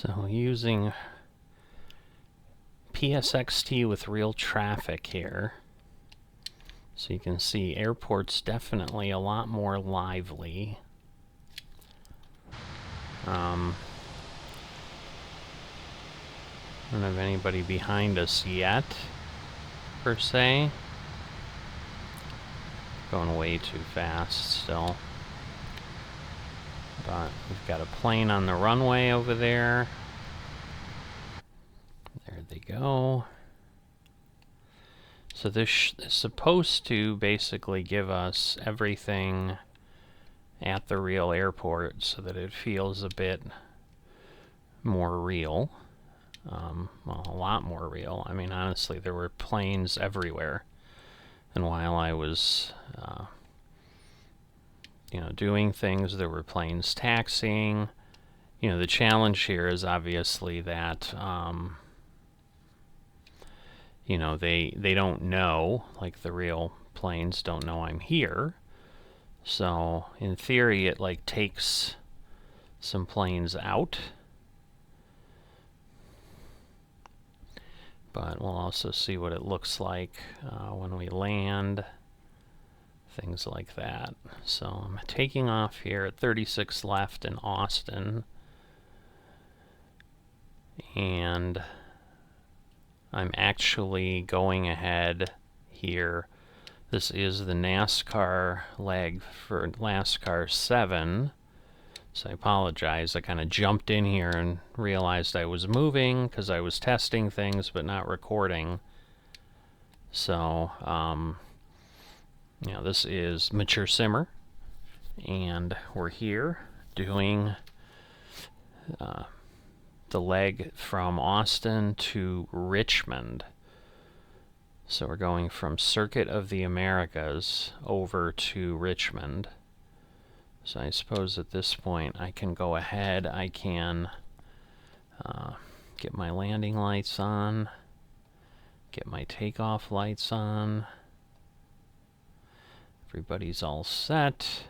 So using PSXT with real traffic here. So you can see airport's definitely a lot more lively. I don't have anybody behind us yet, per se. Going way too fast still. But we've got a plane on the runway over there. There they go. So this is supposed to basically give us everything at the real airport so that it feels a bit more real. Well, a lot more real. I mean, honestly, there were planes everywhere. And while I was, doing things, there were planes taxiing. The challenge here is obviously that, they don't know, like the real planes don't know I'm here. So, in theory, it, like, takes some planes out. But we'll also see what it looks like when we land, things like that. So I'm taking off here at 36 left in Austin, and I'm actually going ahead here. This is the NASCAR leg for NASCAR 7. So I apologize, I kind of jumped in here and realized I was moving because I was testing things but not recording. So, this is Mature Simmer, and we're here doing the leg from Austin to Richmond. So we're going from Circuit of the Americas over to Richmond. So I suppose at this point I can go ahead, I can get my landing lights on, get my takeoff lights on. Everybody's all set.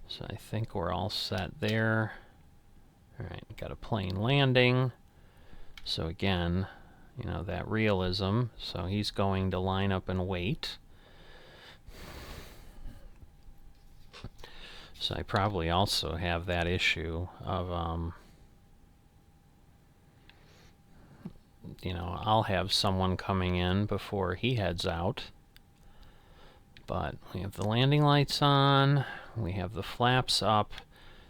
So I think we're all set there. Alright, got a plane landing. So again, that realism. So he's going to line up and wait. So I probably also have that issue of, I'll have someone coming in before he heads out. But we have the landing lights on, we have the flaps up,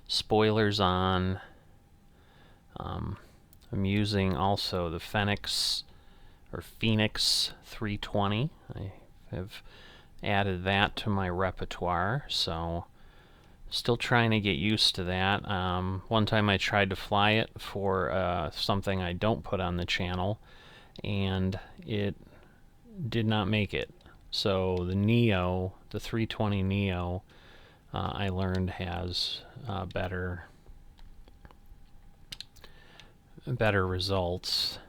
spoilers on. I'm using also the Fenix 320. I have added that to my repertoire, so still trying to get used to that. One time I tried to fly it for something I don't put on the channel, and it did not make it. So the Neo, the 320 Neo, I learned has better results.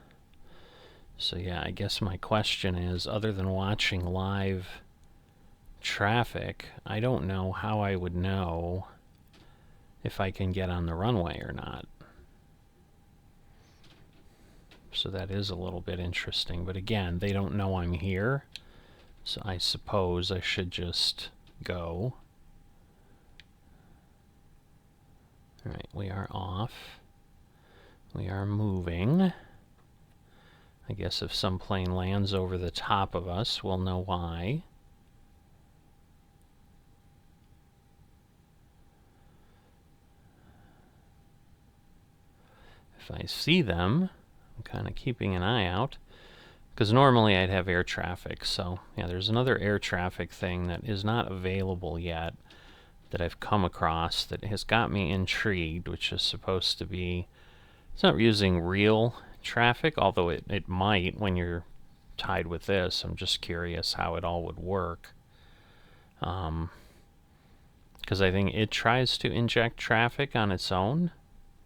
So yeah, I guess my question is, other than watching live traffic, I don't know how I would know if I can get on the runway or not. So that is a little bit interesting, but again, they don't know I'm here, so I suppose I should just go. Alright, we are off. We are moving. I guess if some plane lands over the top of us, we'll know why. If I see them, I'm kind of keeping an eye out, because normally I'd have air traffic. So yeah, there's another air traffic thing that is not available yet that I've come across that has got me intrigued, which is supposed to be, it's not using real traffic, although it might when you're tied with this. I'm just curious how it all would work. Because I think it tries to inject traffic on its own.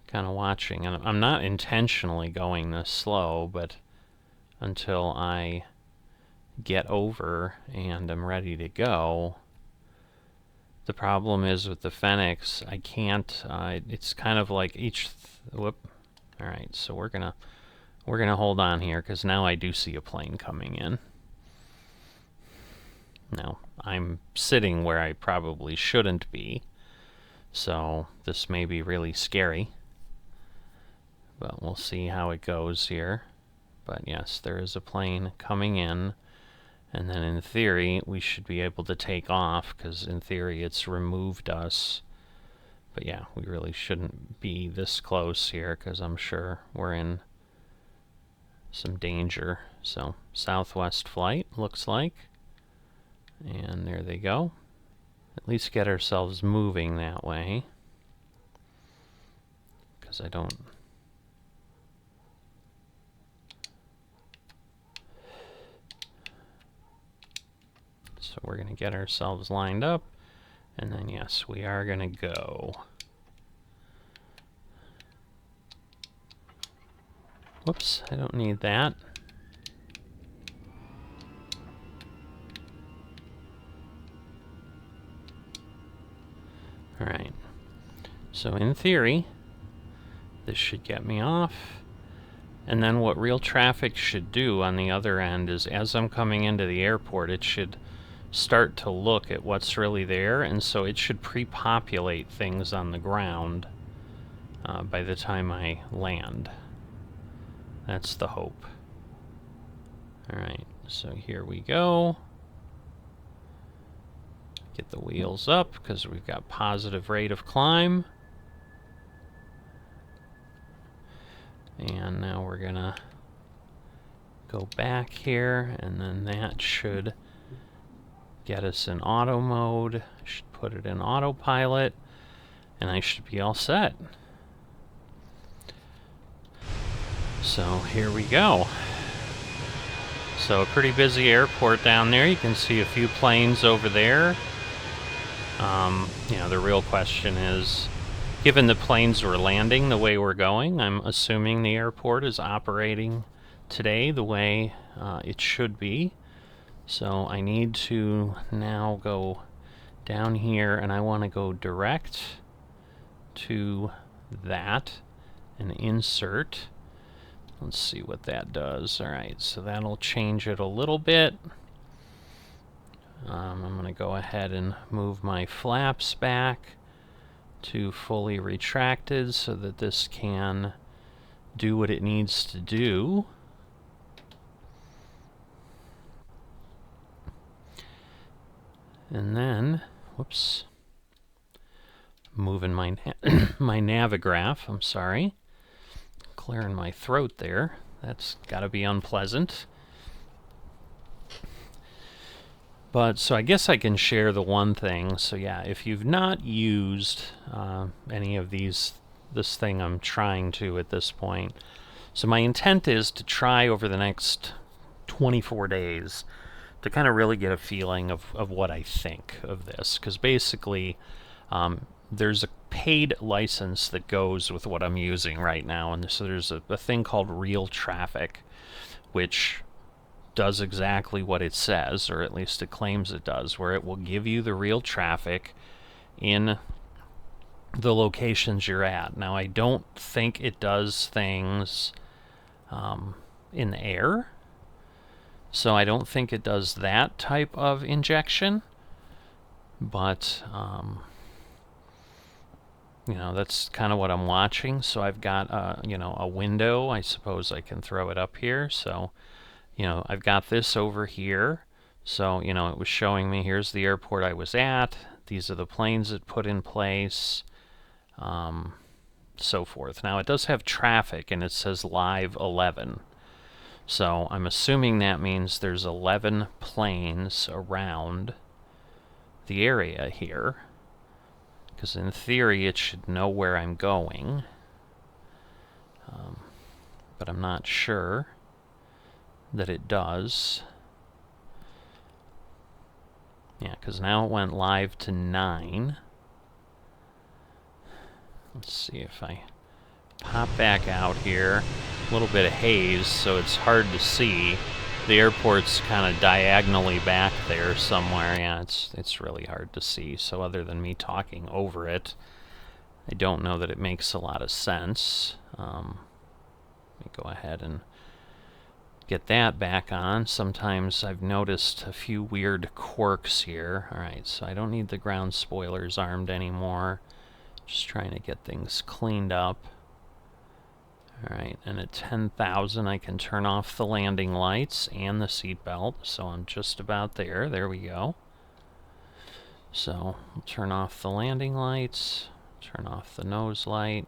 Kind of watching, and I'm not intentionally going this slow, but until I get over and I'm ready to go, The problem is with the Fenix, I can't, it's kind of like each, whoop. Alright, so we're gonna hold on here, because now I do see a plane coming in. Now, I'm sitting where I probably shouldn't be, so this may be really scary. But we'll see how it goes here. But yes, there is a plane coming in. And then in theory, we should be able to take off, because in theory it's removed us. But yeah, we really shouldn't be this close here, because I'm sure we're in some danger. So, southwest flight, looks like. And there they go. At least get ourselves moving that way. Because I don't... So we're going to get ourselves lined up, and then yes, we are going to go. Whoops, I don't need that. Alright, so in theory, this should get me off. And then what real traffic should do on the other end is, as I'm coming into the airport, it should start to look at what's really there, and so it should pre-populate things on the ground by the time I land. That's the hope. Alright, so here we go. Get the wheels up, because we've got positive rate of climb. And now we're gonna go back here, and then that should get us in auto mode. Should put it in autopilot, and I should be all set. So here we go. So a pretty busy airport down there. You can see a few planes over there. You know, the real question is, given the planes were landing the way we're going, I'm assuming the airport is operating today the way it should be. So I need to now go down here, and I want to go direct to that and insert. Let's see what that does. Alright, so that'll change it a little bit. I'm going to go ahead and move my flaps back to fully retracted so that this can do what it needs to do. And then, whoops, moving my my Navigraph, I'm sorry. Clearing my throat there. That's got to be unpleasant. But, so I guess I can share the one thing. So yeah, if you've not used any of this thing I'm trying to at this point. So my intent is to try over the next 24 days to kind of really get a feeling of what I think of this. Because basically, there's a paid license that goes with what I'm using right now. And so there's a thing called Real Traffic, which does exactly what it says, or at least it claims it does, where it will give you the real traffic in the locations you're at. Now, I don't think it does things in the air, so I don't think it does that type of injection, but you know, that's kind of what I'm watching. So I've got you know, a window. I suppose I can throw it up here. So you know, I've got this over here. So, you know, it was showing me, here's the airport I was at. These are the planes it put in place. So forth. Now, it does have traffic, and it says live 11. So, I'm assuming that means there's 11 planes around the area here. Because in theory, it should know where I'm going. But I'm not sure that it does. Yeah, because now it went live to 9. Let's see if I pop back out here. A little bit of haze, so it's hard to see. The airport's kind of diagonally back there somewhere. Yeah, it's really hard to see. So other than me talking over it, I don't know that it makes a lot of sense. Let me go ahead and get that back on. Sometimes I've noticed a few weird quirks here. Alright, so I don't need the ground spoilers armed anymore. Just trying to get things cleaned up. Alright, and at 10,000 I can turn off the landing lights and the seat belt, so I'm just about there. There we go. So, we'll turn off the landing lights, turn off the nose light.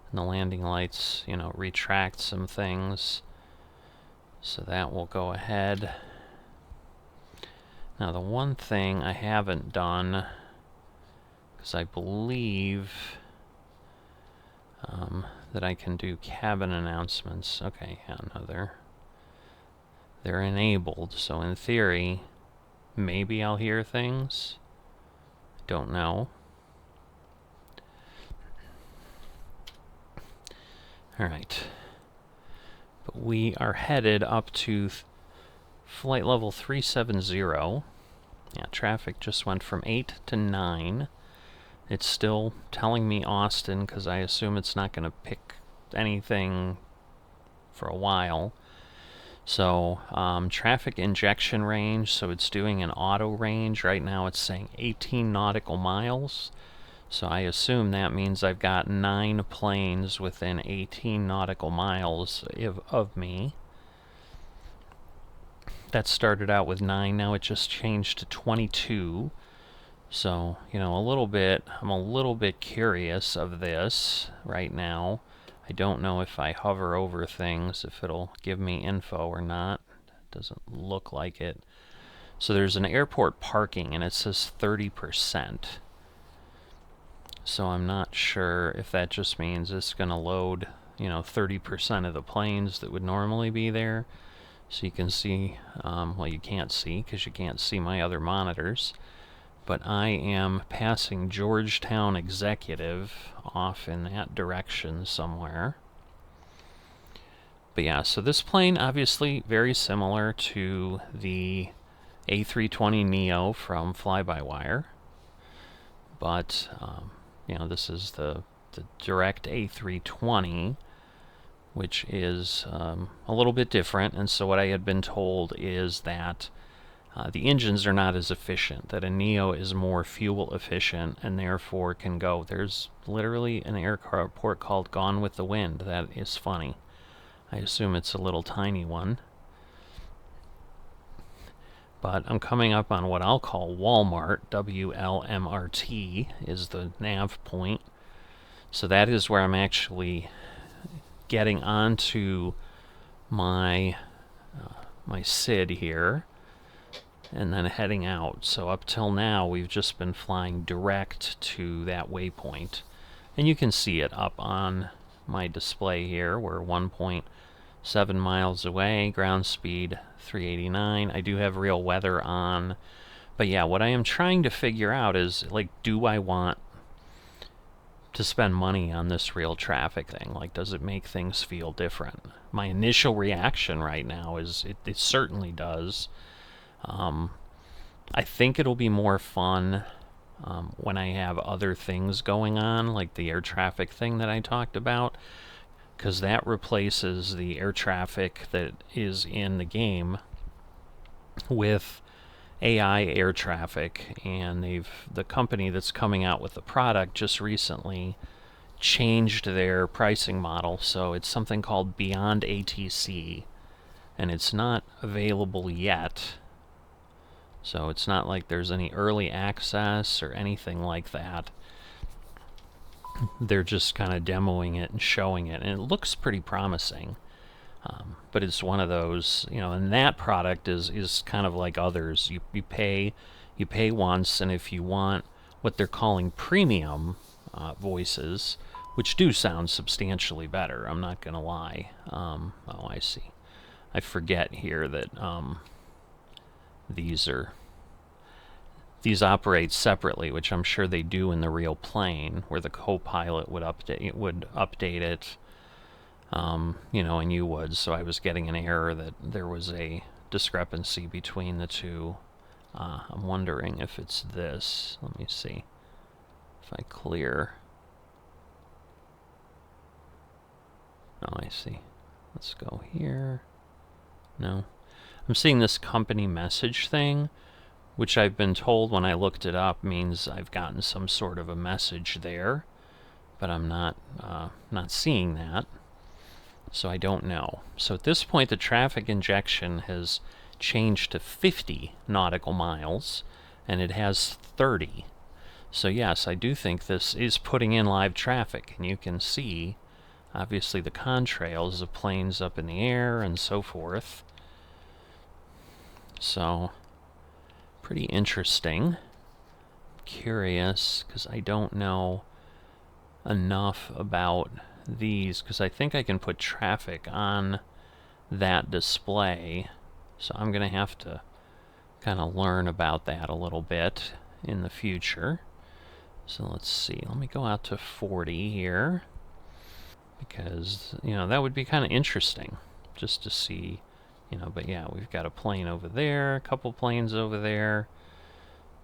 And the landing lights, you know, retract some things. So that will go ahead. Now the one thing I haven't done, because I believe that I can do cabin announcements. Okay, yeah, no, they're enabled, so in theory, maybe I'll hear things. Don't know. Alright. But we are headed up to flight level 370. Yeah, traffic just went from 8 to 9. It's still telling me Austin, because I assume it's not going to pick anything for a while. So, traffic injection range, so it's doing an auto range. Right now it's saying 18 nautical miles. So I assume that means I've got 9 planes within 18 nautical miles of me. That started out with 9, now it just changed to 22. So, you know, I'm a little bit curious of this right now. I don't know if I hover over things, if it'll give me info or not. It doesn't look like it. So there's an airport parking, and it says 30%. So I'm not sure if that just means it's going to load, you know, 30% of the planes that would normally be there. So you can see, well, you can't see because you can't see my other monitors. But I am passing Georgetown Executive off in that direction somewhere. But yeah, so this plane obviously very similar to the A320neo from Fly-by-Wire. But, you know, this is the direct A320, which is a little bit different. And so what I had been told is that the engines are not as efficient, that a Neo is more fuel efficient and therefore can go. There's literally an airport called Gone with the Wind. That is funny. I assume it's a little tiny one. But I'm coming up on what I'll call Walmart. WLMRT is the nav point. So that is where I'm actually getting onto my SID here, and then heading out. So up till now, we've just been flying direct to that waypoint. And you can see it up on my display here. We're 1.7 miles away, ground speed 389. I do have real weather on. But yeah, what I am trying to figure out is, like, do I want to spend money on this real traffic thing? Like, does it make things feel different? My initial reaction right now is it certainly does. I think it'll be more fun when I have other things going on, like the air traffic thing that I talked about, because that replaces the air traffic that is in the game with AI air traffic, and the company that's coming out with the product just recently changed their pricing model, so it's something called Beyond ATC, and it's not available yet. So it's not like there's any early access or anything like that. They're just kind of demoing it and showing it, and it looks pretty promising. But it's one of those, you know, and that product is kind of like others. You pay once, and if you want what they're calling premium voices, which do sound substantially better, I'm not going to lie. Oh, I see. I forget here that these operate separately, which I'm sure they do in the real plane, where the co-pilot would update it. you know, and you would. So I was getting an error that there was a discrepancy between the two. I'm wondering if it's this. Let me see. If I clear. Oh, I see. Let's go here. No. I'm seeing this company message thing, which I've been told when I looked it up means I've gotten some sort of a message there, but I'm not seeing that, so I don't know. So at this point, the traffic injection has changed to 50 nautical miles, and it has 30. So yes, I do think this is putting in live traffic, and you can see, obviously, the contrails of planes up in the air and so forth. So, pretty interesting. Curious, because I don't know enough about these, because I think I can put traffic on that display. So I'm going to have to kind of learn about that a little bit in the future. So let's see. Let me go out to 40 here, because, you know, that would be kind of interesting just to see, you know. But yeah, we've got a plane over there, a couple planes over there.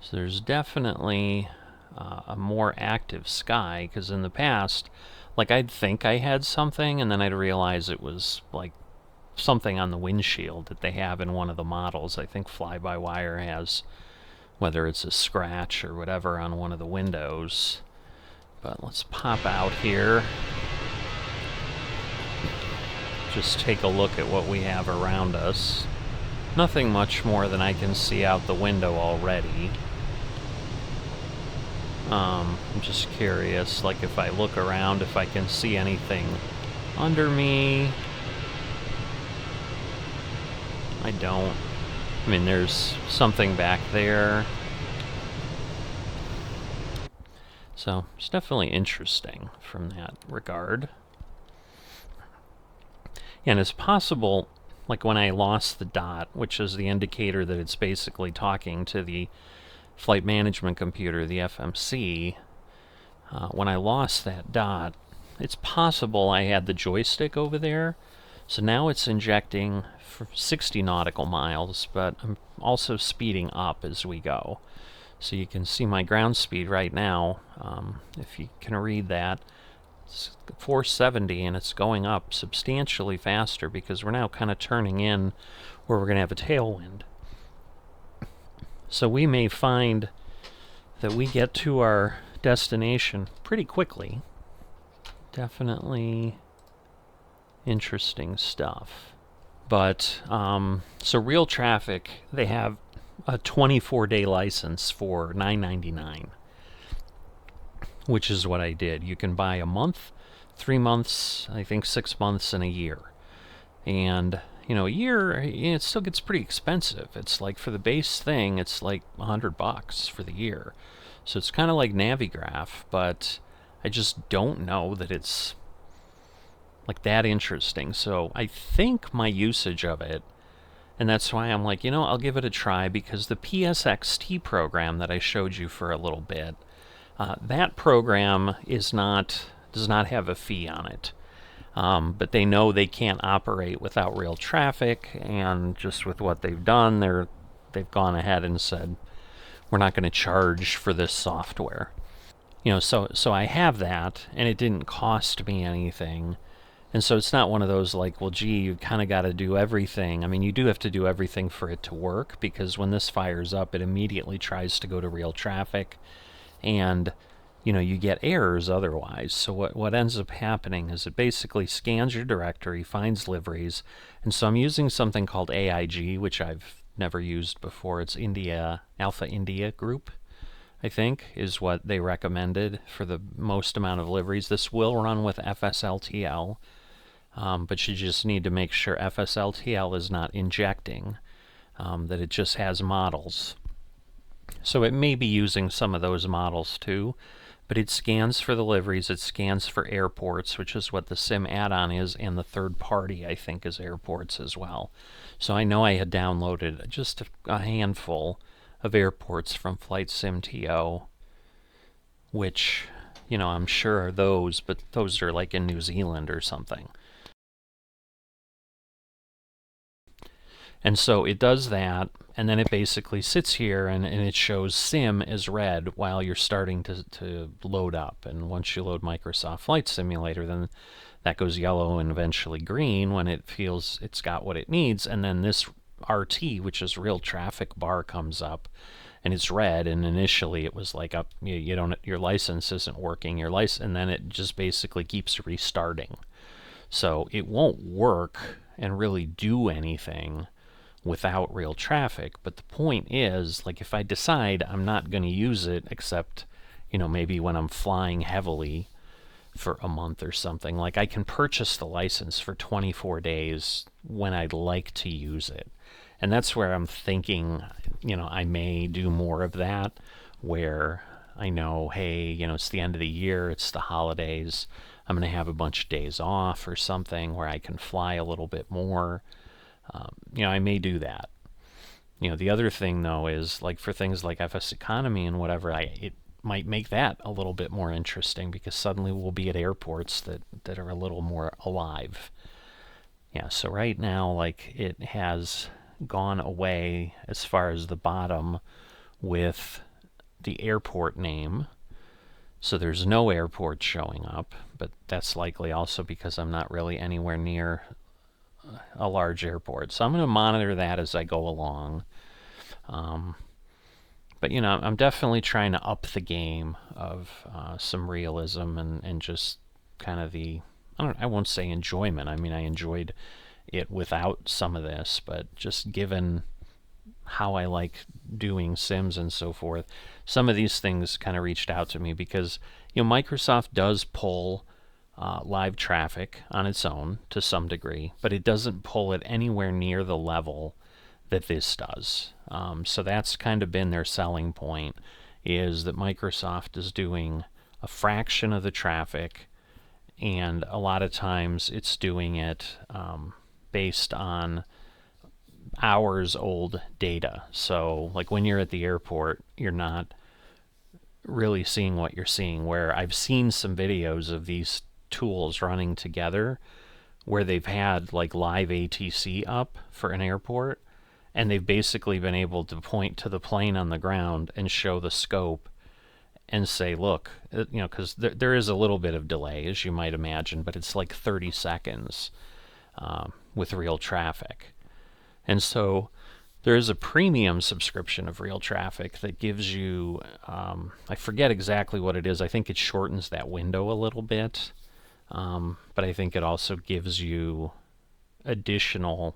So there's definitely a more active sky, because in the past, like, I'd think I had something, and then I'd realize it was like something on the windshield that they have in one of the models. I think Fly-by-Wire has, whether it's a scratch or whatever, on one of the windows. But let's pop out here. Just take a look at what we have around us. Nothing much more than I can see out the window already. I'm just curious, like, if I look around, if I can see anything under me. I don't. I mean, there's something back there. So it's definitely interesting from that regard. And it's possible, like when I lost the dot, which is the indicator that it's basically talking to the flight management computer, the FMC, when I lost that dot, it's possible I had the joystick over there. So now it's injecting for 60 nautical miles, but I'm also speeding up as we go. So you can see my ground speed right now, if you can read that. It's 470, and it's going up substantially faster because we're now kind of turning in where we're going to have a tailwind. So we may find that we get to our destination pretty quickly. Definitely interesting stuff. But, so Real Traffic, they have a 24-day license for $9.99. Which is what I did. You can buy a month, 3 months, I think 6 months, and a year. And, you know, a year, it still gets pretty expensive. It's like, for the base thing, it's like $100 for the year. So it's kind of like Navigraph, but I just don't know that it's like that interesting. So I think my usage of it, and that's why I'm like, you know, I'll give it a try, because the PSXT program that I showed you for a little bit, that program does not have a fee on it. But they know they can't operate without Real Traffic, and just with what they've done, they've gone ahead and said, we're not going to charge for this software. You know, so I have that, and it didn't cost me anything. And so it's not one of those like, well, gee, you kind of got to do everything. I mean, you do have to do everything for it to work, because when this fires up, it immediately tries to go to Real Traffic, and, you know, you get errors otherwise. So what ends up happening is it basically scans your directory, finds liveries, and so I'm using something called AIG, which I've never used before. It's Alpha India Group, I think, is what they recommended for the most amount of liveries. This will run with FSLTL, but you just need to make sure FSLTL is not injecting, that it just has models. So it may be using some of those models too, but it scans for the liveries, it scans for airports, which is what the SIM add-on is, and the third party, I think, is airports as well. So I know I had downloaded just a handful of airports from Flight Sim TO, which, you know, I'm sure are those, but those are like in New Zealand or something. And so it does that, and then it basically sits here and it shows sim as red while you're starting to load up. And once you load Microsoft Flight Simulator, then that goes yellow and eventually green when it feels it's got what it needs. And then this RT, which is real traffic bar, comes up and it's red. And initially it was like, up, you don't, your license isn't working, your license, and then it just basically keeps restarting. So it won't work and really do anything without real traffic. But the point is, like, if I decide I'm not going to use it except, maybe when I'm flying heavily for a month or something, like, I can purchase the license for 24 days when I'd like to use it. And that's where I'm thinking, I may do more of that, where I know, hey, it's the end of the year, it's the holidays, I'm going to have a bunch of days off or something where I can fly a little bit more. I may do that. The other thing, though, is like for things like FS Economy and whatever, it might make that a little bit more interesting, because suddenly we'll be at airports that are a little more alive. Yeah, so right now, like, it has gone away as far as the bottom with the airport name. So there's no airport showing up, but that's likely also because I'm not really anywhere near a large airport. So I'm going to monitor that as I go along. But, I'm definitely trying to up the game of some realism and just kind of I won't say enjoyment. I mean, I enjoyed it without some of this, but just given how I like doing sims and so forth, some of these things kind of reached out to me because, Microsoft does pull live traffic on its own to some degree, but it doesn't pull it anywhere near the level that this does. So that's kind of been their selling point, is that Microsoft is doing a fraction of the traffic, and a lot of times it's doing it based on hours old data. So like when you're at the airport, you're not really seeing what you're seeing, where I've seen some videos of these tools running together where they've had like live ATC up for an airport, and they've basically been able to point to the plane on the ground and show the scope and say, look, because there is a little bit of delay, as you might imagine, but it's like 30 seconds with real traffic. And so there is a premium subscription of real traffic that gives you, I forget exactly what it is. I think it shortens that window a little bit, but I think it also gives you additional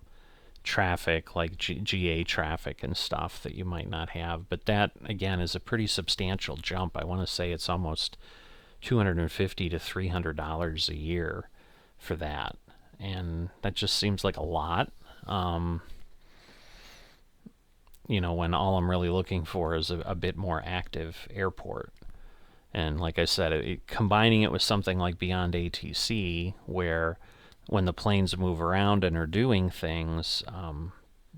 traffic, like GA traffic and stuff that you might not have. But that, again, is a pretty substantial jump. I want to say it's almost $250 to $300 a year for that. And that just seems like a lot. When all I'm really looking for is a bit more active airport. And like I said, combining it with something like Beyond ATC, where when the planes move around and are doing things,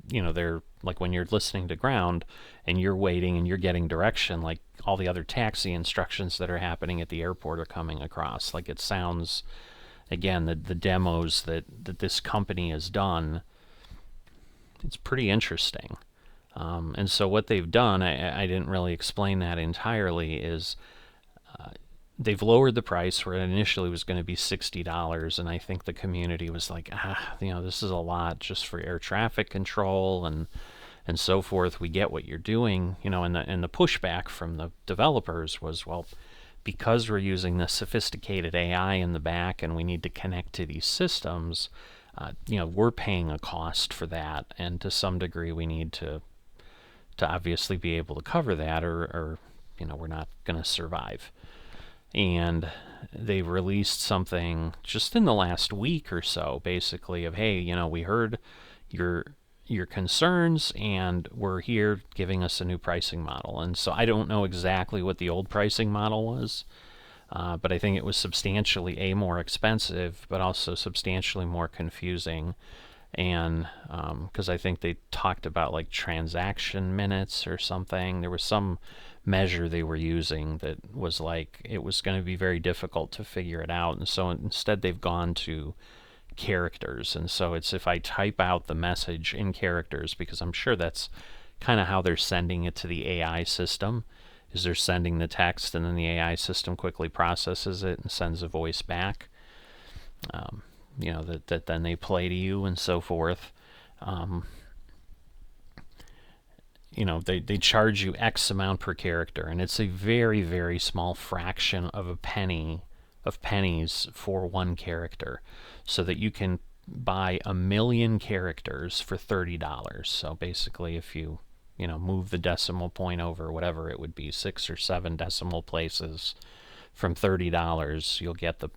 they're like when you're listening to ground and you're waiting and you're getting direction, like all the other taxi instructions that are happening at the airport are coming across. Like it sounds, again, the demos that this company has done, it's pretty interesting. And so what they've done, I didn't really explain that entirely, is they've lowered the price where it initially was going to be $60, and I think the community was like, this is a lot just for air traffic control and so forth. We get what you're doing, and the pushback from the developers was, well, because we're using this sophisticated AI in the back and we need to connect to these systems, we're paying a cost for that, and to some degree we need to obviously be able to cover that, or we're not going to survive. And they released something just in the last week or so, basically, of, hey, we heard your concerns, and we're here giving us a new pricing model. And so I don't know exactly what the old pricing model was, but I think it was substantially more expensive, but also substantially more confusing. And because I think they talked about like transaction minutes or something. There was some measure they were using that was like it was going to be very difficult to figure it out. And so instead they've gone to characters. And so it's if I type out the message in characters, because I'm sure that's kind of how they're sending it to the AI system, is they're sending the text and then the AI system quickly processes it and sends a voice back, you know, that then they play to you and so forth. You know, they charge you X amount per character, and it's a very, very small fraction of a penny of pennies for one character, so that you can buy 1 million characters for $30. So basically, if you know, move the decimal point over whatever it would be, 6 or 7 decimal places from $30, you'll get the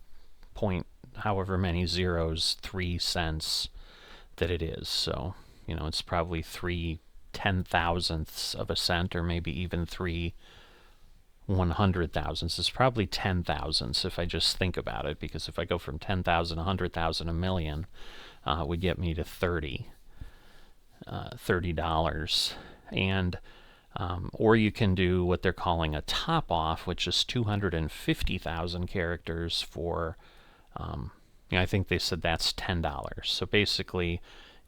point, however many zeros, 3 cents that it is. So, you know, it's probably 3/10,000ths of a cent, or maybe even 3/100,000ths. It's probably 10,000ths if I just think about it, because if I go from 10,000, 100,000, 1 million, it would get me to $30. And or you can do what they're calling a top off, which is 250,000 characters for, you know, I think they said that's $10. So basically,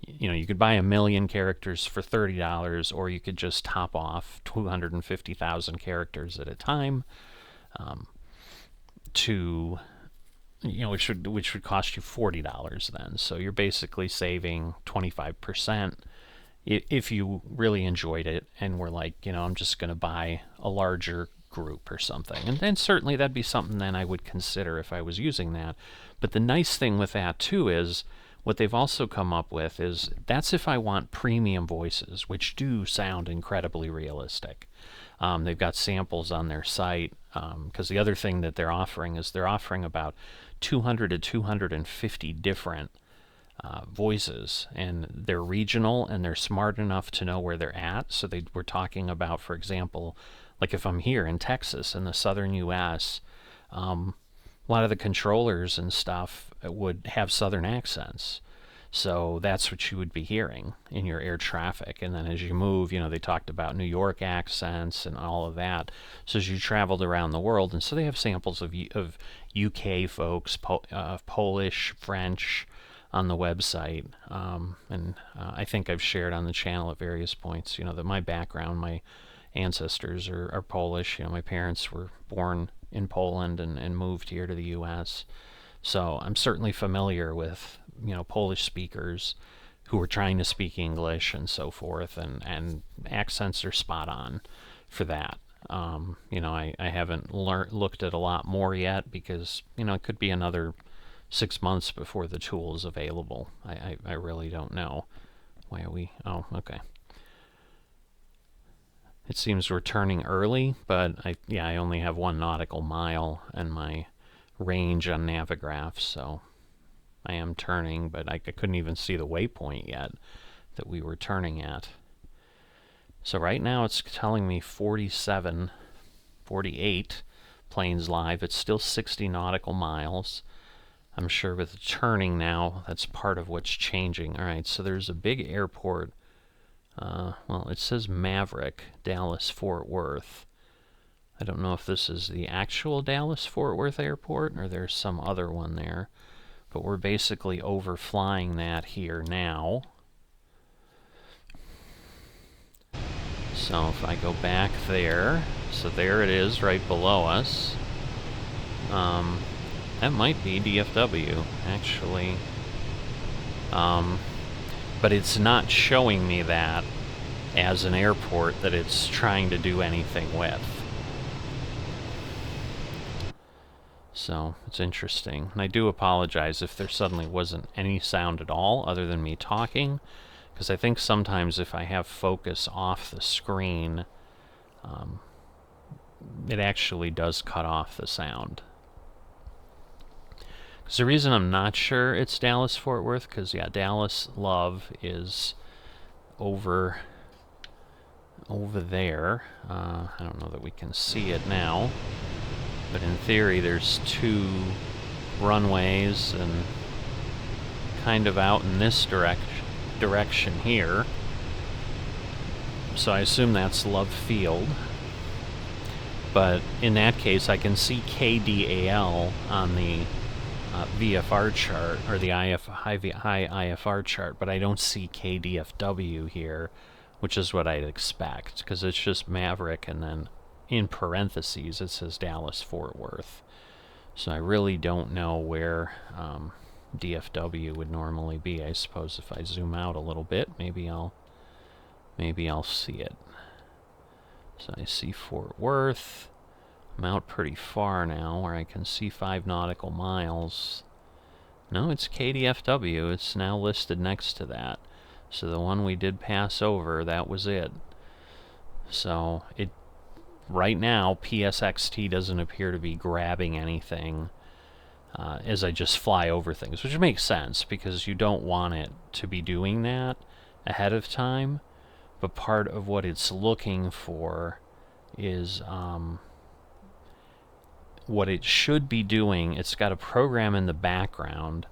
you know, you could buy 1 million characters for $30, or you could just top off 250,000 characters at a time, to, you know, which would cost you $40 then. So you're basically saving 25% if you really enjoyed it and were like, you know, I'm just going to buy a larger group or something. And then certainly that'd be something then I would consider if I was using that. But the nice thing with that too is, what they've also come up with is, that's if I want premium voices, which do sound incredibly realistic. They've got samples on their site, because the other thing that they're offering is they're offering about 200 to 250 different voices, and they're regional, and they're smart enough to know where they're at. So they were talking about, for example, like if I'm here in Texas in the southern U.S., a lot of the controllers and stuff would have southern accents. So that's what you would be hearing in your air traffic. And then as you move, you know, they talked about New York accents and all of that. So as you traveled around the world, and so they have samples of UK folks, Polish, French on the website. And I think I've shared on the channel at various points, you know, that my background, my ancestors are Polish. You know, my parents were born in Poland and moved here to the U.S. So I'm certainly familiar with, you know, Polish speakers who are trying to speak English and so forth, and accents are spot on for that. You know, I haven't looked at a lot more yet, because, you know, it could be another 6 months before the tool is available. I really don't know. Why are we? Oh, okay. It seems we're turning early, but I only have 1 nautical mile and my range on Navigraph, so I am turning, but I couldn't even see the waypoint yet that we were turning at. So right now it's telling me 47, 48 planes live. It's still 60 nautical miles. I'm sure with the turning now, that's part of what's changing. All right, so there's a big airport. Well, it says Maverick, Dallas-Fort Worth. I don't know if this is the actual Dallas-Fort Worth airport or there's some other one there. But we're basically overflying that here now. So if I go back there, so there it is right below us. That might be DFW, actually. But it's not showing me that as an airport that it's trying to do anything with. So it's interesting. And I do apologize if there suddenly wasn't any sound at all other than me talking, because I think sometimes if I have focus off the screen, it actually does cut off the sound. Because the reason I'm not sure it's Dallas-Fort Worth, because yeah, Dallas Love is over there. I don't know that we can see it now, but in theory there's 2 runways and kind of out in this direction here. So I assume that's Love Field. But in that case I can see KDAL on the VFR chart, or the high IFR chart, but I don't see KDFW here, which is what I'd expect, because it's just Maverick, and then in parentheses it says Dallas-Fort Worth. So I really don't know where DFW would normally be. I suppose if I zoom out a little bit, maybe I'll see it. So I see Fort Worth. I'm out pretty far now where I can see 5 nautical miles. No, it's KDFW. It's now listed next to that. So the one we did pass over, that was it. So right now, PSXT doesn't appear to be grabbing anything as I just fly over things, which makes sense because you don't want it to be doing that ahead of time. But part of what it's looking for is what it should be doing. It's got a program in the background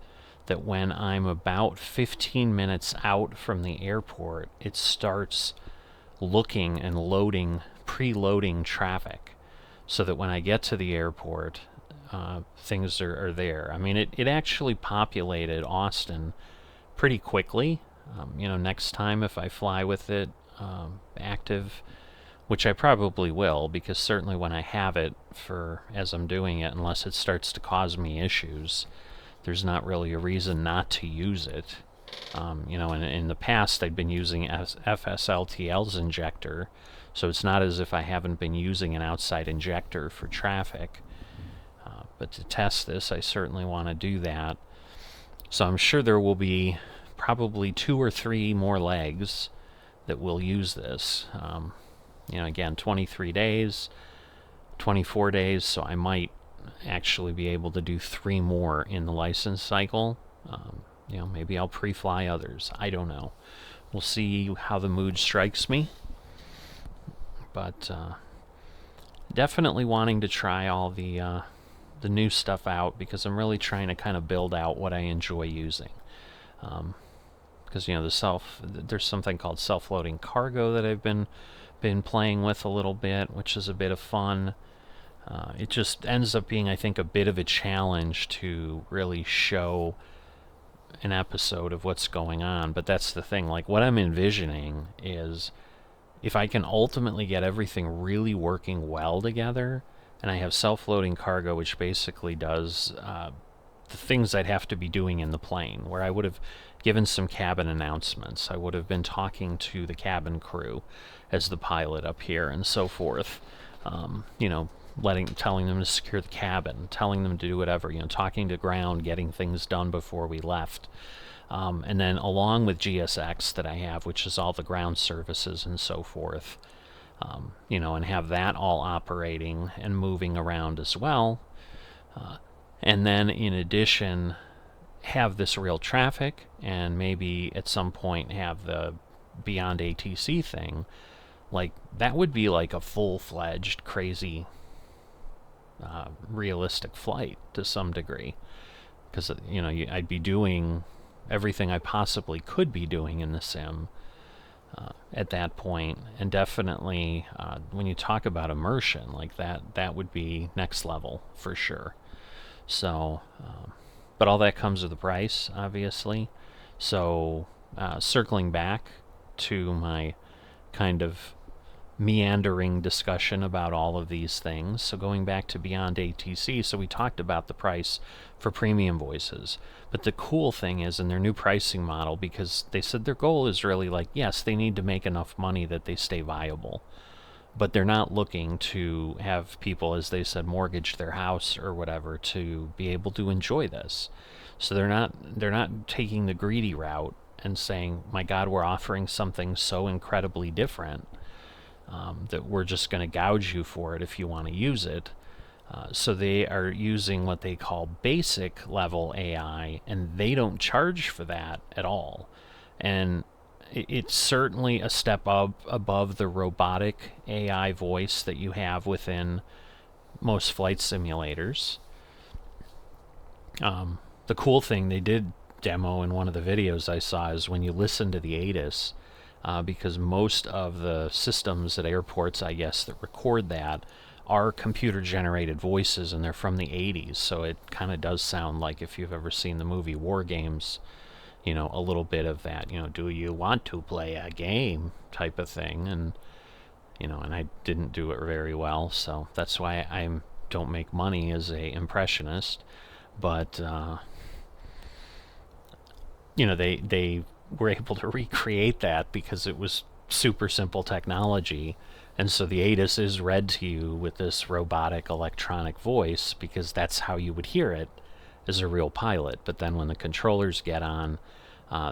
that when I'm about 15 minutes out from the airport, it starts looking and loading, preloading traffic, so that when I get to the airport, things are there. I mean, it actually populated Austin pretty quickly. You know, next time if I fly with it active, which I probably will, because certainly when I have it as I'm doing it, unless it starts to cause me issues, there's not really a reason not to use it. You know, in the past I'd been using FSLTL's injector, so it's not as if I haven't been using an outside injector for traffic. But to test this, I certainly want to do that. So I'm sure there will be probably 2 or 3 more legs that will use this. You know, again, 23 days, 24 days, so I might actually be able to do 3 more in the license cycle. You know, maybe I'll pre-fly others. I don't know. We'll see how the mood strikes me. But definitely wanting to try all the new stuff out, because I'm really trying to kind of build out what I enjoy using. Because you know, there's something called self-loading cargo that I've been playing with a little bit, which is a bit of fun. It just ends up being, I think, a bit of a challenge to really show an episode of what's going on. But that's the thing, like what I'm envisioning is if I can ultimately get everything really working well together, and I have self-loading cargo, which basically does the things I'd have to be doing in the plane, where I would have given some cabin announcements. I would have been talking to the cabin crew as the pilot up here and so forth. You know, telling them to secure the cabin, telling them to do whatever, you know, talking to ground, getting things done before we left. And then along with GSX that I have, which is all the ground services and so forth, you know, and have that all operating and moving around as well. And then in addition, have this real traffic, and maybe at some point have the Beyond ATC thing. Like, that would be like a full-fledged, crazy, realistic flight to some degree. Because, you know, I'd be doing everything I possibly could be doing in the sim at that point. And definitely, when you talk about immersion, like that would be next level for sure. So, but all that comes with a price, obviously. So, circling back to my kind of meandering discussion about all of these things. So going back to Beyond ATC, so we talked about the price for premium voices. But the cool thing is in their new pricing model, because they said their goal is really like, yes, they need to make enough money that they stay viable. But they're not looking to have people, as they said, mortgage their house or whatever to be able to enjoy this. So they're not taking the greedy route and saying, my God, we're offering something so incredibly different that we're just going to gouge you for it if you want to use it. So they are using what they call basic level AI, and they don't charge for that at all. And it's certainly a step up above the robotic AI voice that you have within most flight simulators. The cool thing they did demo in one of the videos I saw is when you listen to the ATIS, because most of the systems at airports, I guess, that record that are computer-generated voices, and they're from the 80s, so it kind of does sound like, if you've ever seen the movie War Games, you know, a little bit of that, you know, do you want to play a game type of thing, and, you know, and I didn't do it very well, so that's why I don't make money as a impressionist, but, you know, they were able to recreate that because it was super simple technology. And so the ATIS is read to you with this robotic electronic voice because that's how you would hear it as a real pilot. But then when the controllers get on,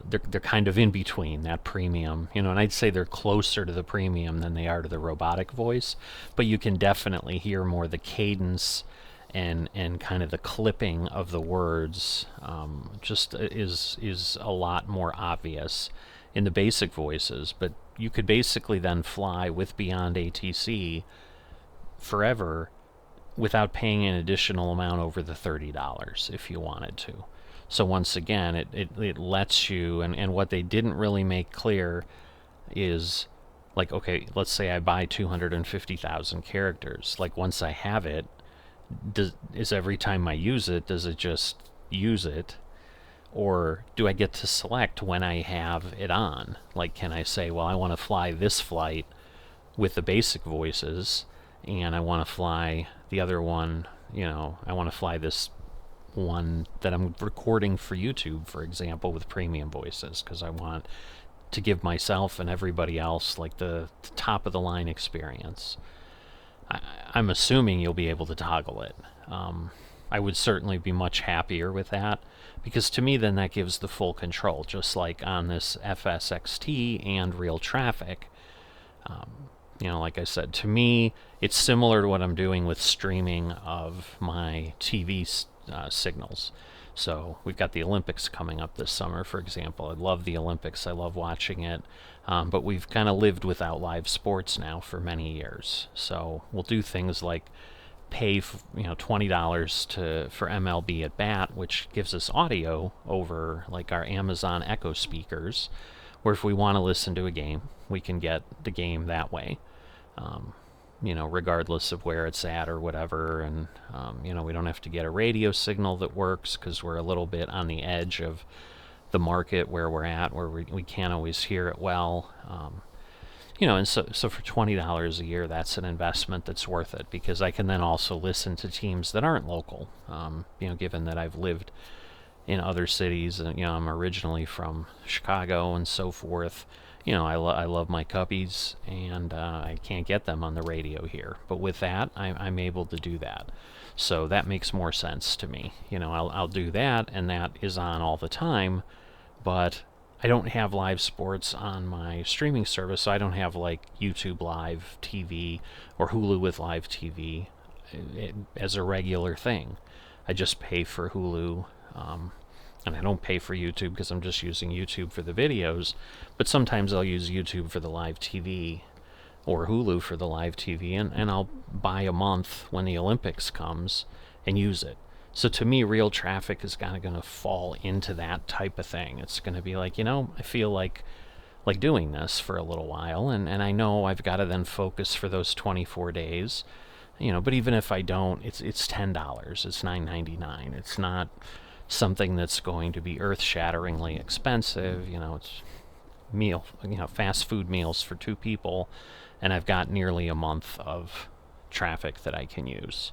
they're kind of in between that premium, you know, and I'd say they're closer to the premium than they are to the robotic voice, but you can definitely hear more the cadence and kind of the clipping of the words, just is a lot more obvious in the basic voices. But you could basically then fly with Beyond ATC forever without paying an additional amount over the $30 if you wanted to. So once again, it lets you, and what they didn't really make clear is, like, okay, let's say I buy 250,000 characters. Like, once I have it, is every time I use it, does it just use it? Or do I get to select when I have it on? Like, can I say, well, I want to fly this flight with the basic voices, and I want to fly the other one, you know, I want to fly this one that I'm recording for YouTube, for example, with premium voices, because I want to give myself and everybody else, like, the top of the line experience. I'm assuming you'll be able to toggle it. I would certainly be much happier with that, because to me then that gives the full control, just like on this PSXT and Real Traffic. You know, like I said, to me it's similar to what I'm doing with streaming of my TV signals. So we've got the Olympics coming up this summer, for example. I love the Olympics. I love watching it. But we've kind of lived without live sports now for many years. So we'll do things like pay $20 for MLB at Bat, which gives us audio over like our Amazon Echo speakers, where if we want to listen to a game, we can get the game that way. You know, regardless of where it's at or whatever, and you know, we don't have to get a radio signal that works because we're a little bit on the edge of the market where we're at, where we can't always hear it well. You know, and so for $20 a year, that's an investment that's worth it, because I can then also listen to teams that aren't local. You know, given that I've lived in other cities, and, you know, I'm originally from Chicago and so forth. You know, I love my Cubbies, and I can't get them on the radio here. But with that, I'm able to do that. So that makes more sense to me. You know, I'll do that, and that is on all the time, but I don't have live sports on my streaming service, so I don't have like YouTube Live TV or Hulu with Live TV as a regular thing. I just pay for Hulu, and I don't pay for YouTube because I'm just using YouTube for the videos, but sometimes I'll use YouTube for the live TV or Hulu for the live TV, and I'll buy a month when the Olympics comes and use it. So to me, Real Traffic is kind of going to fall into that type of thing. It's going to be like, you know, I feel like doing this for a little while, and I know I've got to then focus for those 24 days, you know, but even if I don't, it's $10, it's $9.99. It's not something that's going to be earth-shatteringly expensive. You know, it's fast food meals for 2 people, and I've got nearly a month of traffic that I can use.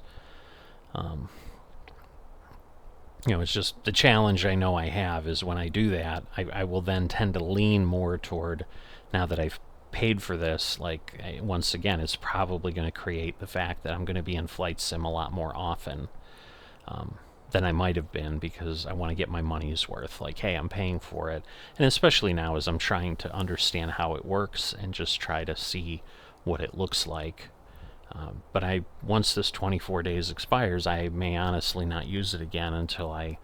You know, it's just the challenge I know I have is when I do that, I will then tend to lean more toward, now that I've paid for this, like, once again, it's probably going to create the fact that I'm going to be in flight sim a lot more often than I might have been, because I want to get my money's worth. Like, hey, I'm paying for it. And especially now as I'm trying to understand how it works and just try to see what it looks like. But once this 24 days expires, I may honestly not use it again until I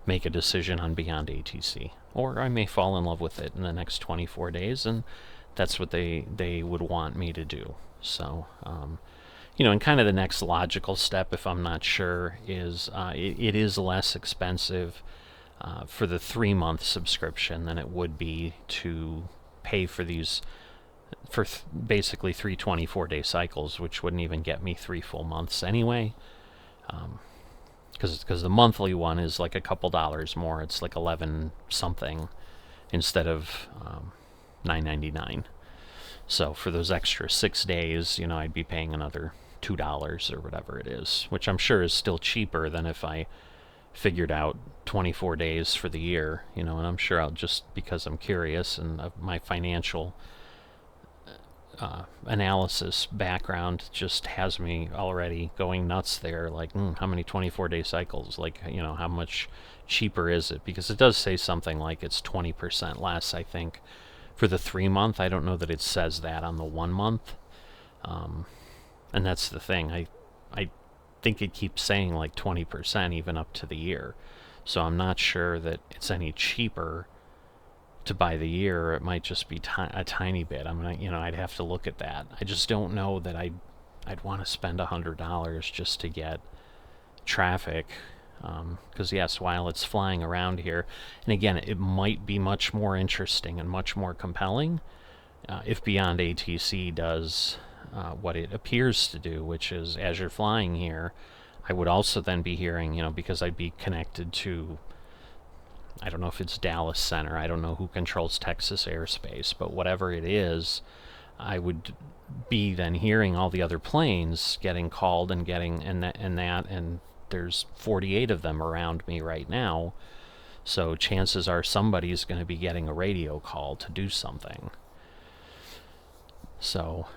make a decision on Beyond ATC. Or I may fall in love with it in the next 24 days, and that's what they would want me to do. So, you know, and kind of the next logical step, if I'm not sure, is it is less expensive for the 3-month subscription than it would be to pay for these for basically 3 24-day cycles, which wouldn't even get me 3 full months anyway. Because the monthly one is like a couple dollars more. It's like 11 something instead of $9.99. So for those extra 6 days, you know, I'd be paying another $2 or whatever it is, which I'm sure is still cheaper than if I figured out 24 days for the year, you know. And I'm sure I'll, just because I'm curious and my financial analysis background just has me already going nuts there, like how many 24-day cycles, like, you know, how much cheaper is it? Because it does say something like it's 20% less, I think, for the 3 month. I don't know that it says that on the 1 month, and that's the thing. I think it keeps saying like 20% even up to the year, so I'm not sure that it's any cheaper to buy the year. It might just be a tiny bit. I'm gonna, you know, I'd have to look at that. I just don't know that I'd want to spend $100 just to get traffic, because yes, while it's flying around here, and again, it might be much more interesting and much more compelling if Beyond ATC does what it appears to do, which is as you're flying here, I would also then be hearing, you know, because I'd be connected to, I don't know if it's Dallas Center, I don't know who controls Texas airspace, but whatever it is, I would be then hearing all the other planes getting called and getting, and there's 48 of them around me right now, so chances are somebody's going to be getting a radio call to do something. So,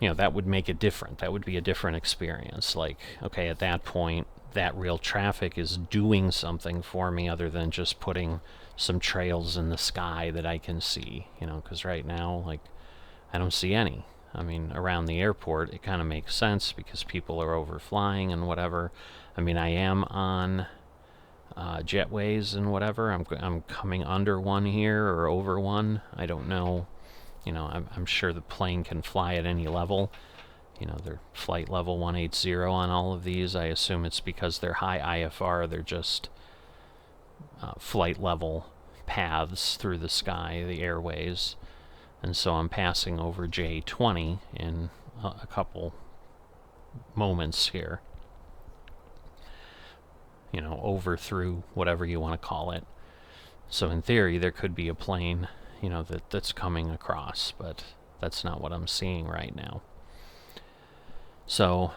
you know, that would make it different. That would be a different experience. Like, okay, at that point, that real traffic is doing something for me other than just putting some trails in the sky that I can see, you know, because right now, like, I don't see any. I mean, around the airport, it kind of makes sense because people are overflying and whatever. I mean, I am on jetways and whatever. I'm coming under one here or over one. I don't know. You know, I'm sure the plane can fly at any level. You know, they're flight level 180 on all of these. I assume it's because they're high IFR. They're just flight level paths through the sky, the airways. And so I'm passing over J20 in a couple moments here. You know, over through whatever you want to call it. So in theory, there could be a plane, you know, that's coming across, but that's not what I'm seeing right now. So,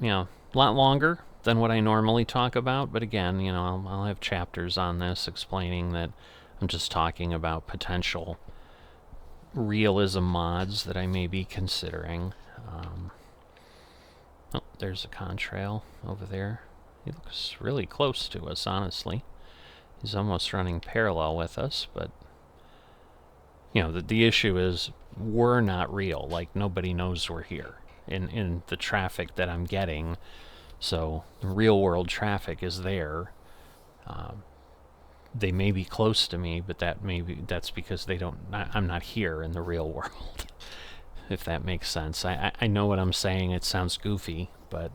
you know, a lot longer than what I normally talk about, but again, you know, I'll have chapters on this explaining that I'm just talking about potential realism mods that I may be considering. Oh, there's a contrail over there. He looks really close to us, honestly. He's almost running parallel with us, but you know, the issue is we're not real. Like, nobody knows we're here in the traffic that I'm getting. So the real world traffic is there. They may be close to me, but that's because I'm not here in the real world. If that makes sense. I know what I'm saying. It sounds goofy, but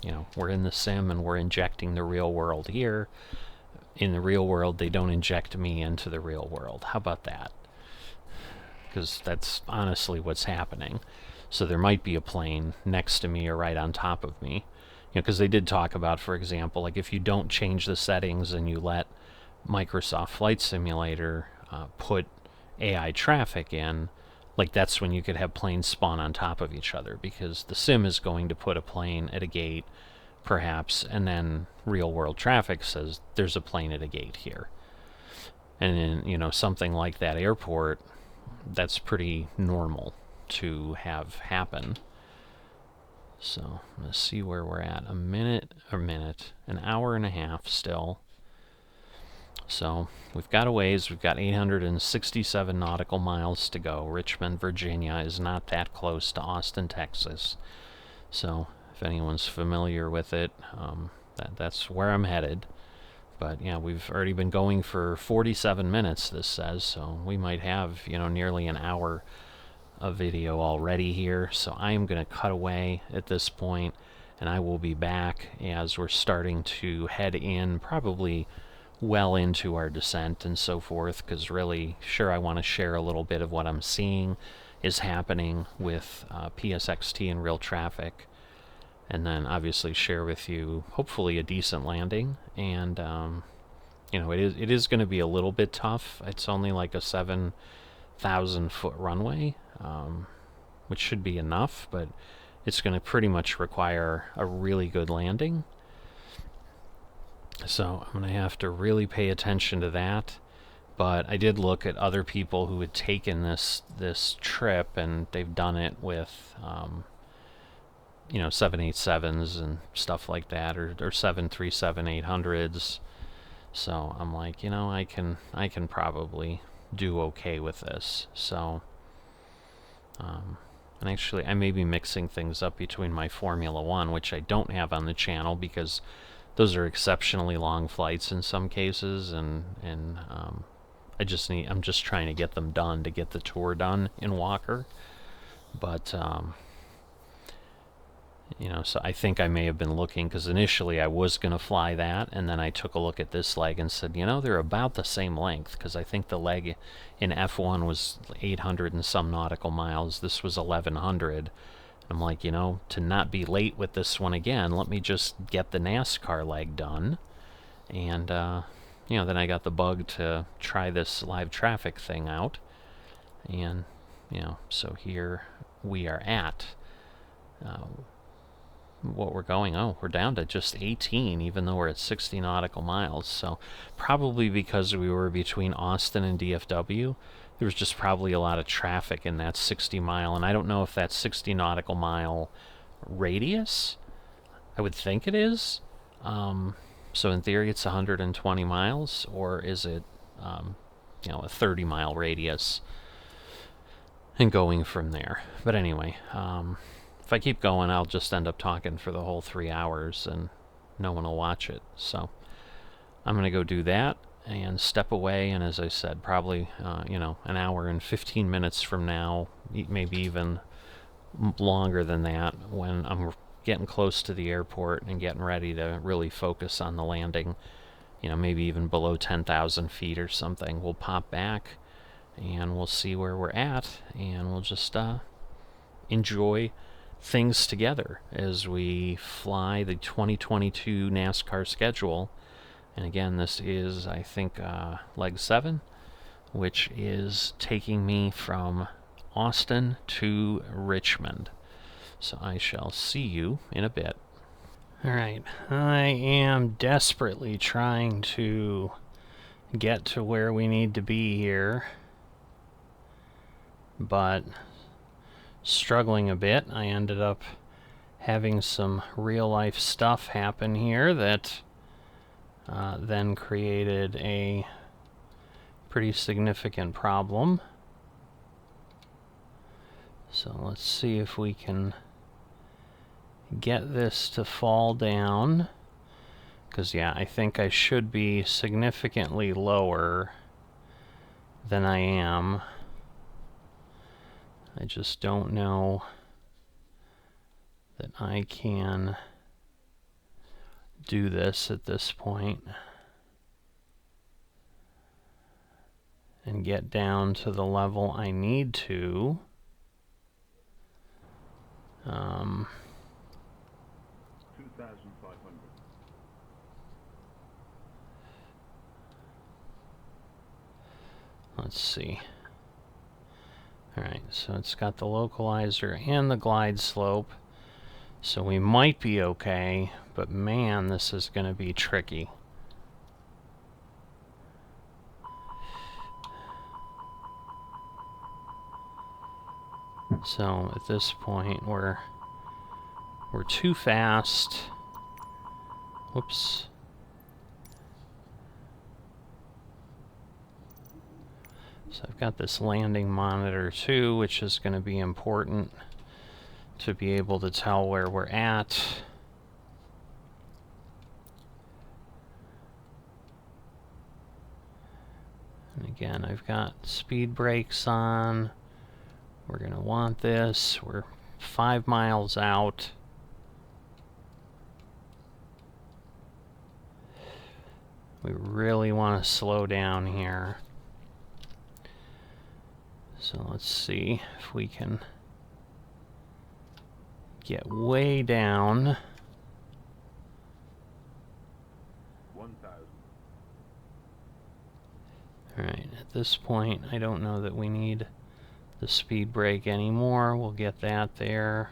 you know, we're in the sim and we're injecting the real world here. In the real world, they don't inject me into the real world. How about that? Because that's honestly what's happening. So there might be a plane next to me or right on top of me. You know, because they did talk about, for example, like if you don't change the settings and you let Microsoft Flight Simulator put AI traffic in, like that's when you could have planes spawn on top of each other, because the sim is going to put a plane at a gate, perhaps, and then real world traffic says there's a plane at a gate here. And in, you know, something like that airport, that's pretty normal to have happen. So let's see where we're at. An hour and a half still. So we've got a ways. We've got 867 nautical miles to go. Richmond, Virginia is not that close to Austin, Texas. So if anyone's familiar with it, that's where I'm headed. But yeah, we've already been going for 47 minutes, this says, so we might have, you know, nearly an hour of video already here. So I am going to cut away at this point, and I will be back as we're starting to head in probably well into our descent and so forth, because really, sure, I want to share a little bit of what I'm seeing is happening with PSXT and Real Traffic, and then obviously share with you hopefully a decent landing. And you know, it is going to be a little bit tough. It's only like a 7,000 foot runway, which should be enough, but it's going to pretty much require a really good landing. So I'm going to have to really pay attention to that. But I did look at other people who had taken this trip, and they've done it with you know, 787s and stuff like that, or 737-800s. So I'm like, you know, I can probably do okay with this. So and actually I may be mixing things up between my Formula One, which I don't have on the channel because those are exceptionally long flights in some cases, and I'm just trying to get them done to get the tour done in Walker. But you know, so I think I may have been looking, because initially I was going to fly that, and then I took a look at this leg and said, you know, they're about the same length, because I think the leg in F1 was 800 and some nautical miles. This was 1,100. I'm like, you know, to not be late with this one again, let me just get the NASCAR leg done. And, you know, then I got the bug to try this live traffic thing out. And, you know, so here we are at... what we're going, oh, we're down to just 18, even though we're at 60 nautical miles. So probably because we were between Austin and DFW, there was just probably a lot of traffic in that 60 mile, and I don't know if that's 60 nautical mile radius. I would think it is. So in theory it's 120 miles, or is it you know, a 30 mile radius and going from there. But anyway, if I keep going, I'll just end up talking for the whole 3 hours and no one will watch it. So I'm going to go do that and step away. And as I said, probably, you know, an hour and 15 minutes from now, maybe even longer than that, when I'm getting close to the airport and getting ready to really focus on the landing, you know, maybe even below 10,000 feet or something, we'll pop back and we'll see where we're at, and we'll just enjoy things together as we fly the 2022 NASCAR schedule. And again, this is, I think, leg 7, which is taking me from Austin to Richmond. So I shall see you in a bit. Alright, I am desperately trying to get to where we need to be here, but struggling a bit. I ended up having some real life stuff happen here that then created a pretty significant problem. So let's see if we can get this to fall down, because yeah, I think I should be significantly lower than I am. I just don't know that I can do this at this point and get down to the level I need to. Let's see. Alright, so it's got the localizer and the glide slope, so we might be okay, but man, this is going to be tricky. So at this point we're too fast. Whoops. So I've got this landing monitor too, which is going to be important to be able to tell where we're at. And again, I've got speed brakes on. We're going to want this. We're 5 miles out. We really want to slow down here. So let's see if we can get way down. 1,000. Alright, at this point, I don't know that we need the speed brake anymore. We'll get that there.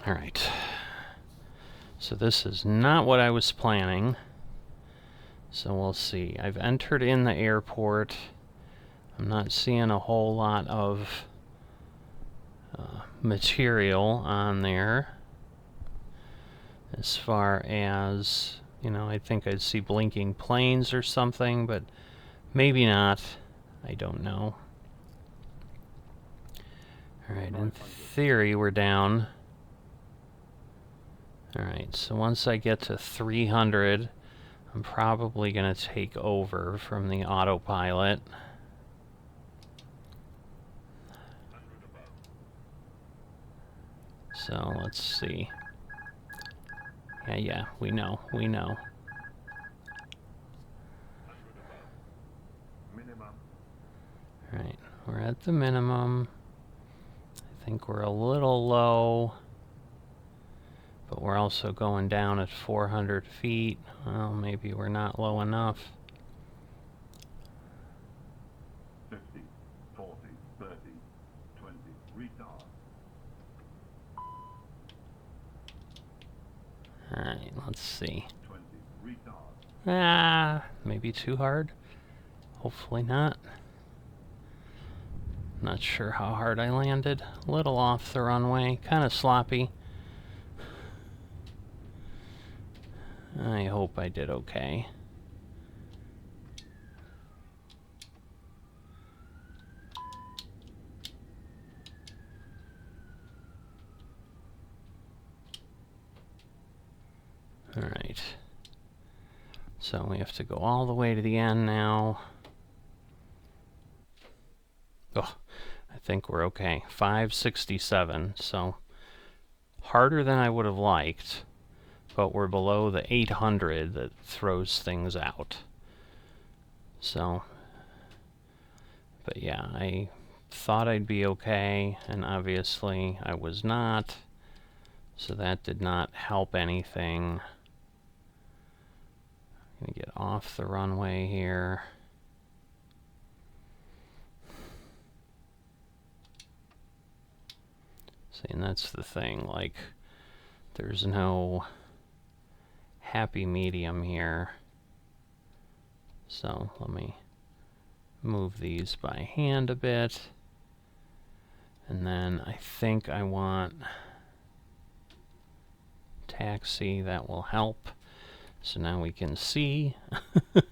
Alright. So this is not what I was planning. So we'll see. I've entered in the airport. I'm not seeing a whole lot of material on there. As far as, you know, I think I'd see blinking planes or something, but maybe not. I don't know. Alright, in theory we're down. Alright, so once I get to 300, I'm probably going to take over from the autopilot. So let's see. Yeah, we know. Alright, we're at the minimum. I think we're a little low, but we're also going down at 400 feet. Well, maybe we're not low enough. 50, 40, 30, 20, retard. Alright, let's see. 20, retard. Maybe too hard. Hopefully not. Not sure how hard I landed. A little off the runway, kind of sloppy. I hope I did okay. Alright. So we have to go all the way to the end now. Oh, I think we're okay. 567, so harder than I would have liked, but we're below the 800 that throws things out. So, but yeah, I thought I'd be okay, and obviously I was not, so that did not help anything. I'm gonna get off the runway here. See, and that's the thing, like, there's no happy medium here. So let me move these by hand a bit. And then I think I want taxi. That will help. So now we can see a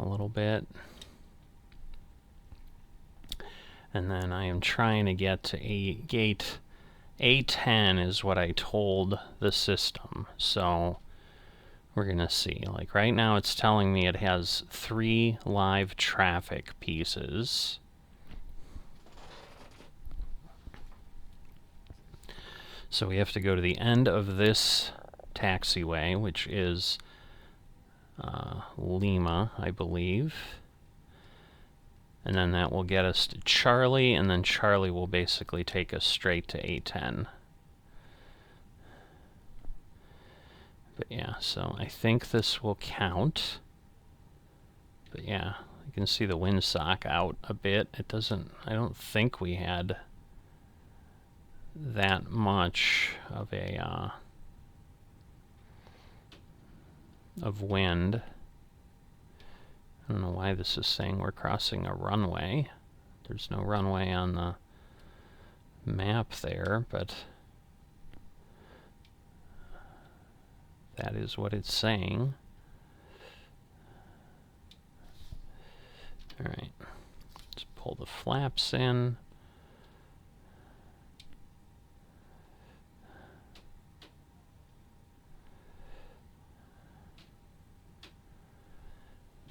little bit. And then I am trying to get to gate A10 is what I told the system. So we're going to see. Like right now it's telling me it has 3 live traffic pieces. So we have to go to the end of this taxiway, which is Lima, I believe. And then that will get us to Charlie, and then Charlie will basically take us straight to A10. But yeah, so I think this will count. But yeah, you can see the windsock out a bit. It doesn't, I don't think we had that much of a of wind. I don't know why this is saying we're crossing a runway. There's no runway on the map there, but that is what it's saying. Alright, let's pull the flaps in.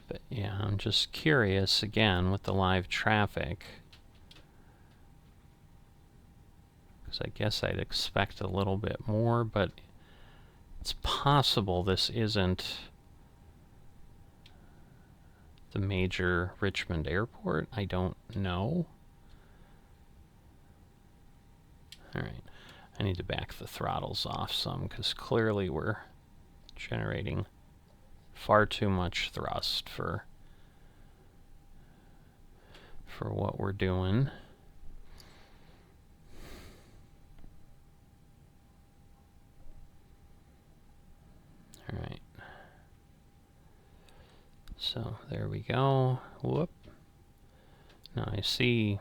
But yeah, I'm just curious again with the live traffic, because I guess I'd expect a little bit more, but It's possible this isn't the major Richmond airport. I don't know. Alright, I need to back the throttles off some because clearly we're generating far too much thrust for what we're doing. Alright. So there we go. Whoop. Now I see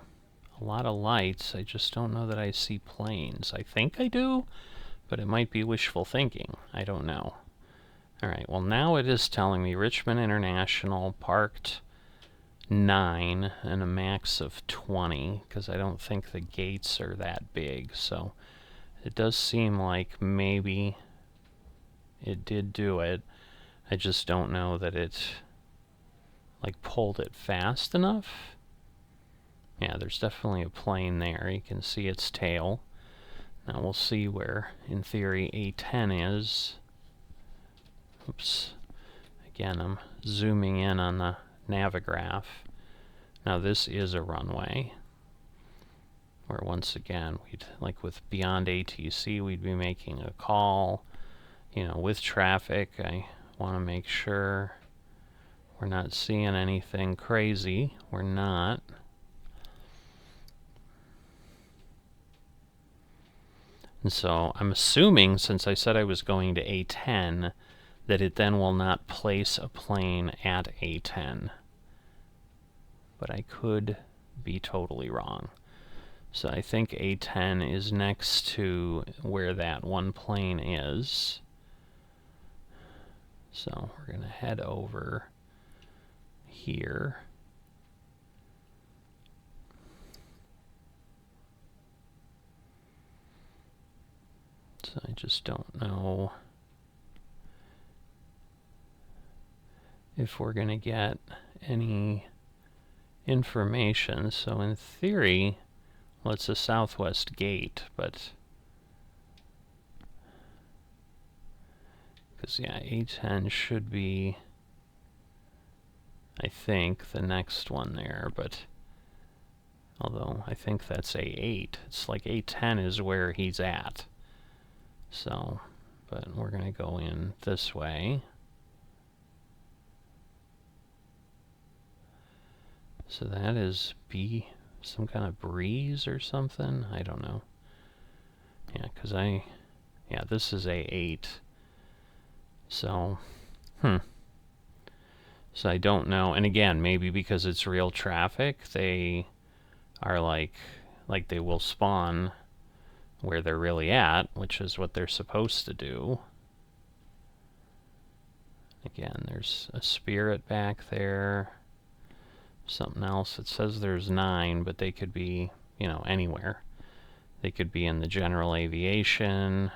a lot of lights. I just don't know that I see planes. I think I do, but it might be wishful thinking. I don't know. Alright, well now it is telling me Richmond International parked 9 and a max of 20, because I don't think the gates are that big, so it does seem like maybe it did do it. I just don't know that it like pulled it fast enough. Yeah, there's definitely a plane there. You can see its tail. Now we'll see where, in theory, A10 is. Oops. Again, I'm zooming in on the Navigraph. Now this is a runway, where once again, we'd, like with Beyond ATC, we'd be making a call. You know, with traffic, I want to make sure we're not seeing anything crazy. We're not. And so I'm assuming, since I said I was going to A10, that it then will not place a plane at A10. But I could be totally wrong. So I think A10 is next to where that one plane is. So we're going to head over here. So I just don't know if we're going to get any information. So in theory, well, it's a southwest gate, but because yeah, A10 should be, I think, the next one there, but although I think that's A8. It's like A10 is where he's at. So, but we're going to go in this way. So that is B, some kind of breeze or something? I don't know. Yeah, because yeah, this is A8. So, So I don't know. And again, maybe because it's real traffic, they are like they will spawn where they're really at, which is what they're supposed to do. Again, there's a Spirit back there. Something else. It says there's 9, but they could be, you know, anywhere. They could be in the general aviation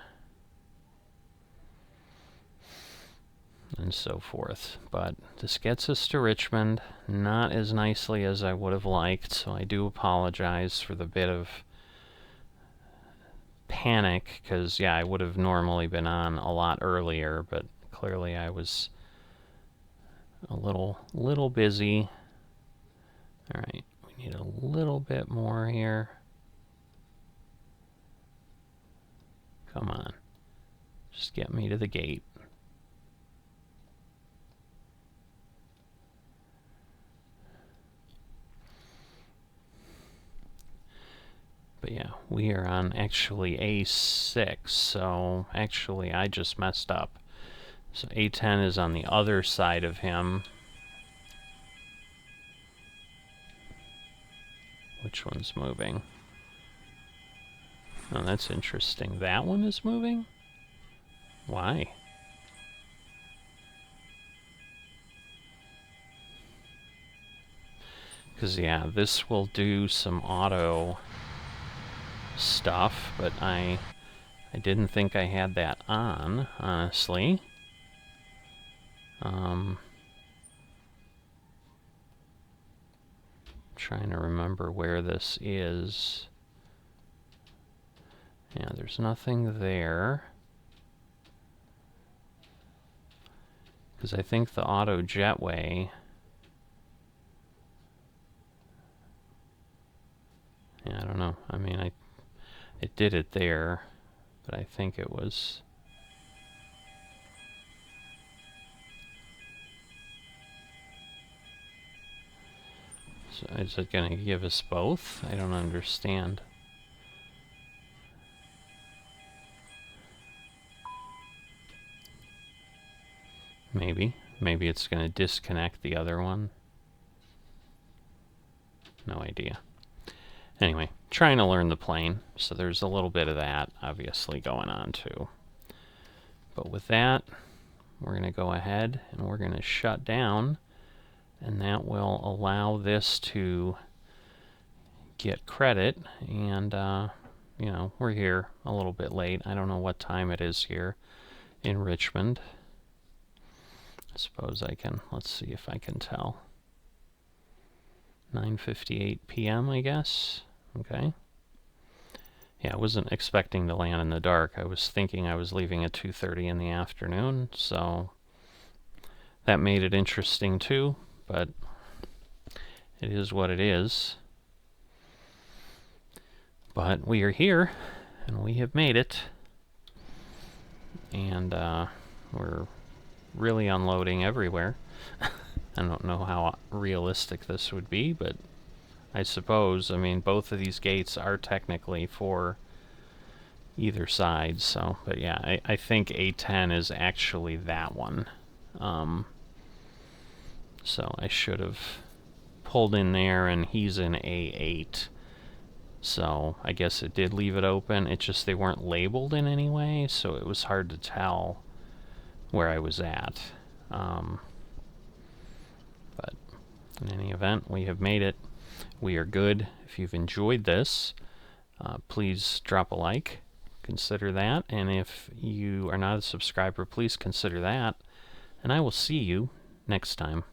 and so forth. But this gets us to Richmond, not as nicely as I would have liked, so I do apologize for the bit of panic, because yeah, I would have normally been on a lot earlier, but clearly I was a little busy. Alright, we need a little bit more here. Come on. Just get me to the gate. But yeah, we are on actually A6, so actually I just messed up. So A10 is on the other side of him. Which one's moving? Oh, that's interesting. That one is moving? Why? Because, yeah, this will do some auto stuff, but I didn't think I had that on, honestly. Trying to remember where this is. Yeah, there's nothing there. Because I think the auto jetway... Yeah, I don't know. I mean, it did it there, but I think it was... So is it going to give us both? I don't understand. Maybe. Maybe it's going to disconnect the other one. No idea. Anyway, trying to learn the plane, so there's a little bit of that obviously going on too. But with that, we're going to go ahead and we're going to shut down, and that will allow this to get credit. And you know, we're here a little bit late. I don't know what time it is here in Richmond. I suppose I can, let's see if I can tell. 9:58 p.m. I guess. Okay. Yeah, I wasn't expecting to land in the dark. I was thinking I was leaving at 2:30 in the afternoon, so that made it interesting too, but it is what it is. But we are here, and we have made it. And we're really unloading everywhere. I don't know how realistic this would be, but I suppose, I mean, both of these gates are technically for either side, so, but yeah, I think A10 is actually that one. So I should have pulled in there, and he's in A8. So I guess it did leave it open. It's just they weren't labeled in any way, so it was hard to tell where I was at. But in any event, we have made it. We are good. If you've enjoyed this, please drop a like. Consider that. And if you are not a subscriber, please consider that. And I will see you next time.